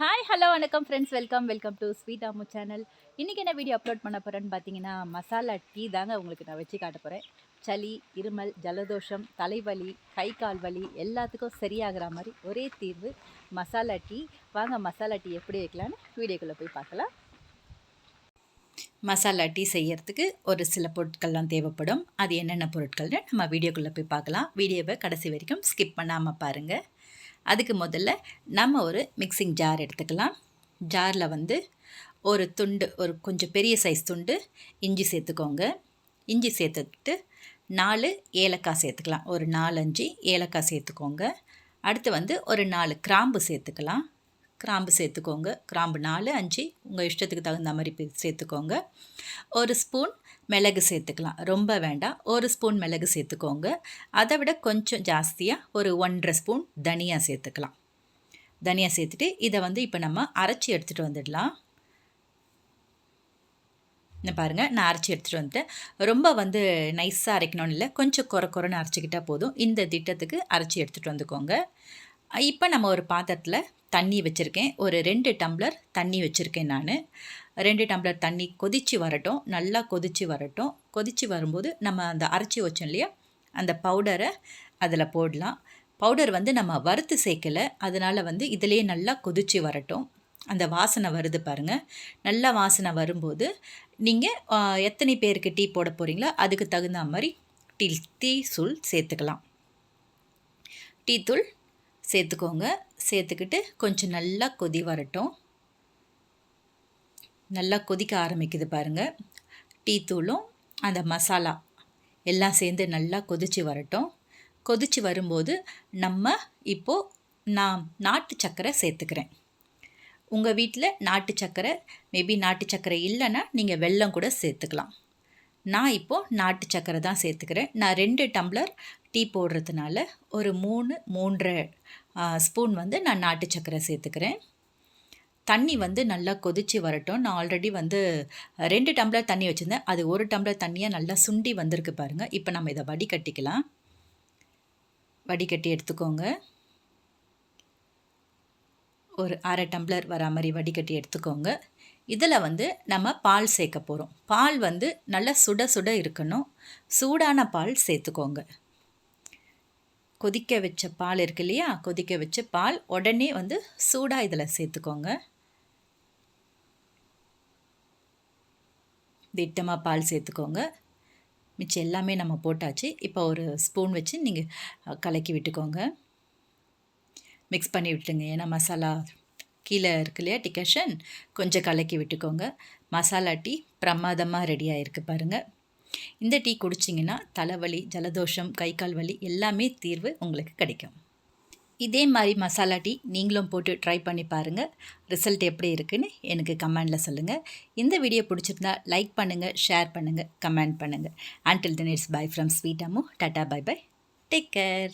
Hi hello வணக்கம் friends, welcome to sweet Ammu channel. இன்றைக்கி என்ன வீடியோ அப்லோட் பண்ண போகிறேன்னு பார்த்தீங்கன்னா, மசாலா டீ தாங்க உங்களுக்கு நான் வச்சு காட்ட போகிறேன். சளி, இருமல், ஜலதோஷம், தலைவலி, கை கால் வலி எல்லாத்துக்கும் சரியாகிற மாதிரி ஒரே தீர்வு மசாலா டீ. வாங்க மசாலா டீ எப்படி வைக்கலான்னு வீடியோக்குள்ளே போய் பார்க்கலாம். மசாலா டீ செய்யறதுக்கு ஒரு சில பொருட்கள்லாம் தேவைப்படும். அது என்னென்ன பொருட்கள்னு நம்ம வீடியோக்குள்ளே போய் பார்க்கலாம். வீடியோவை கடைசி வரைக்கும் ஸ்கிப் பண்ணாமல் பாருங்கள். அதுக்கு முதல்ல நம்ம ஒரு மிக்சிங் ஜார் எடுத்துக்கலாம். ஜாரில் வந்து ஒரு துண்டு, ஒரு கொஞ்சம் பெரிய சைஸ் துண்டு இஞ்சி சேர்த்துக்கோங்க. இஞ்சி சேர்த்துக்கிட்டு 4 ஏலக்காய் சேர்த்துக்கலாம். ஒரு 4-5 ஏலக்காய் சேர்த்துக்கோங்க. அடுத்து வந்து ஒரு 4 கிராம்பு சேர்த்துக்கலாம். கிராம்பு சேர்த்துக்கோங்க. கிராம்பு 4-5 உங்கள் இஷ்டத்துக்கு தகுந்த மாதிரி சேர்த்துக்கோங்க. ஒரு ஸ்பூன் மிளகு சேர்த்துக்கலாம். ரொம்ப வேண்டாம். ஒரு ஸ்பூன் மிளகு சேர்த்துக்கோங்க. அதை விட கொஞ்சம் ஜாஸ்தியாக ஒரு 1.5 ஸ்பூன் தனியா சேர்த்துக்கலாம். தனியா சேர்த்துட்டு இதை வந்து இப்போ நம்ம அரைச்சி எடுத்துகிட்டு வந்துடலாம். என்ன பாருங்கள், நான் அரைச்சி எடுத்துகிட்டு வந்துட்டேன். ரொம்ப வந்து நைஸாக அரைக்கணும்னு இல்லை, கொஞ்சம் குறைன்னு அரைச்சிக்கிட்டால் போதும். இந்த திட்டத்துக்கு அரைச்சி எடுத்துகிட்டு வந்துக்கோங்க. இப்போ நம்ம ஒரு பாத்திரத்தில் தண்ணி வச்சுருக்கேன். ஒரு 2 டம்ளர் தண்ணி வச்சுருக்கேன் நான். 2 டம்ளர் தண்ணி கொதித்து வரட்டும், நல்லா கொதித்து வரட்டும். கொதித்து வரும்போது நம்ம அந்த அரைச்சி வச்சோம் இல்லையா, அந்த பவுடரை அதில் போடலாம். பவுடர் வந்து நம்ம வறுத்து சேர்க்கலை, அதனால் வந்து இதிலே நல்லா கொதித்து வரட்டும். அந்த வாசனை வருது பாருங்கள். நல்லா வாசனை வரும்போது நீங்கள் எத்தனை பேருக்கு டீ போட போகிறீங்களோ அதுக்கு தகுந்த மாதிரி டீ தூள் சேர்த்துக்கலாம். டீ தூள் சேர்த்துக்கோங்க. சேர்த்துக்கிட்டு கொஞ்சம் நல்லா கொதி வரட்டும். நல்லா கொதிக்க ஆரம்பிக்குது பாருங்கள். டீ தூளும் அந்த மசாலா எல்லாம் சேர்ந்து நல்லா கொதித்து வரட்டும். கொதித்து வரும்போது நம்ம இப்போது நான் நாட்டு சர்க்கரை சேர்த்துக்கிறேன். உங்கள் வீட்டில் நாட்டு சர்க்கரை, மேபி நாட்டு சர்க்கரை இல்லைன்னா நீங்கள் வெல்லம் கூட சேர்த்துக்கலாம். நான் இப்போது நாட்டு சர்க்கரை தான் சேர்த்துக்கிறேன். நான் 2 டம்ளர் டீ போடுறதுனால ஒரு 3-3.5 ஸ்பூன் வந்து நான் நாட்டு சர்க்கரை சேர்த்துக்கிறேன். தண்ணி வந்து நல்லா கொதித்து வரட்டும். நான் ஆல்ரெடி வந்து 2 டம்ளர் தண்ணி வச்சுருந்தேன். அது 1 டம்ளர் தண்ணியாக நல்லா சுண்டி வந்திருக்கு பாருங்கள். இப்போ நம்ம இதை வடிகட்டிக்கலாம். வடிகட்டி எடுத்துக்கோங்க. ஒரு 1/2 டம்ளர் வரா மாதிரி வடிகட்டி எடுத்துக்கோங்க. இதில் வந்து நம்ம பால் சேர்க்க போகிறோம். பால் வந்து நல்லா சுட சுட இருக்கணும். சூடான பால் சேர்த்துக்கோங்க. கொதிக்க வச்ச பால் இருக்கு இல்லையா, கொதிக்க வச்ச பால் உடனே வந்து சூடாக இதில் சேர்த்துக்கோங்க. திட்டமாக பால் சேர்த்துக்கோங்க. மிச்சம் எல்லாமே நம்ம போட்டாச்சு. இப்போ ஒரு ஸ்பூன் வச்சு நீங்கள் கலக்கி விட்டுக்கோங்க. மிக்ஸ் பண்ணி விட்டுருங்க. ஏன்னா மசாலா கீழே இருக்கு இல்லையா, டிகாஷன் கொஞ்சம் கலக்கி விட்டுக்கோங்க. மசாலா டீ பிரமாதமாக ரெடி ஆகிருக்கு பாருங்கள். இந்த டீ குடிச்சிங்கன்னா தலைவலி, ஜலதோஷம், கை கால் வலி எல்லாமே தீர்வு உங்களுக்கு கிடைக்கும். இதே மாதிரி மசாலா டீ நீங்களும் போட்டு ட்ரை பண்ணி பாருங்கள். ரிசல்ட் எப்படி இருக்குன்னு எனக்கு கமெண்டில் சொல்லுங்கள். இந்த வீடியோ பிடிச்சிருந்தா லைக் பண்ணுங்கள், ஷேர் பண்ணுங்கள், கமெண்ட் பண்ணுங்கள். Until then, it's bye from Sweet Ammu. Tata, bye bye. Take care.